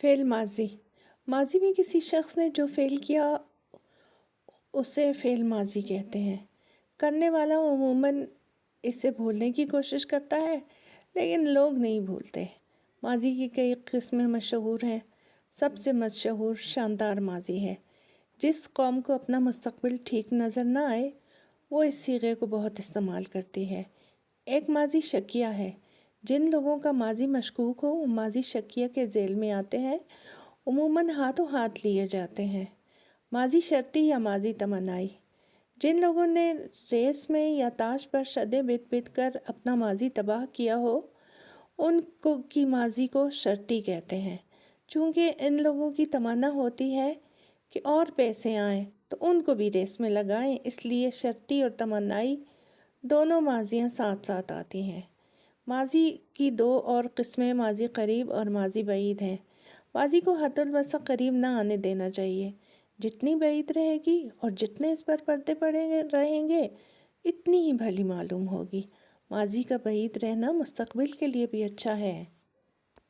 فعل ماضی ماضی میں کسی شخص نے جو فعل کیا اسے فعل ماضی کہتے ہیں۔ کرنے والا عموماً اسے بھولنے کی کوشش کرتا ہے لیکن لوگ نہیں بھولتے۔ ماضی کی کئی قسمیں مشہور ہیں۔ سب سے مشہور شاندار ماضی ہے۔ جس قوم کو اپنا مستقبل ٹھیک نظر نہ آئے وہ اس صیغے کو بہت استعمال کرتی ہے۔ ایک ماضی شکیہ ہے۔ جن لوگوں کا ماضی مشکوک ہو وہ ماضی شکیہ کے ذیل میں آتے ہیں، عموماً ہاتھوں ہاتھ لیے جاتے ہیں۔ ماضی شرطی یا ماضی تمنائی جن لوگوں نے ریس میں یا تاش پر شدیں بیت بیت کر اپنا ماضی تباہ کیا ہو ان کی ماضی کو شرطی کہتے ہیں۔ چونکہ ان لوگوں کی تمنا ہوتی ہے کہ اور پیسے آئیں تو ان کو بھی ریس میں لگائیں، اس لیے شرطی اور تمنائی دونوں ماضیاں ساتھ ساتھ آتی ہیں۔ ماضی کی دو اور قسمیں ماضی قریب اور ماضی بعید ہیں۔ ماضی کو حد الوسع قریب نہ آنے دینا چاہیے۔ جتنی بعید رہے گی اور جتنے اس پر پردے پڑے رہیں گے اتنی ہی بھلی معلوم ہوگی۔ ماضی کا بعید رہنا مستقبل کے لیے بھی اچھا ہے۔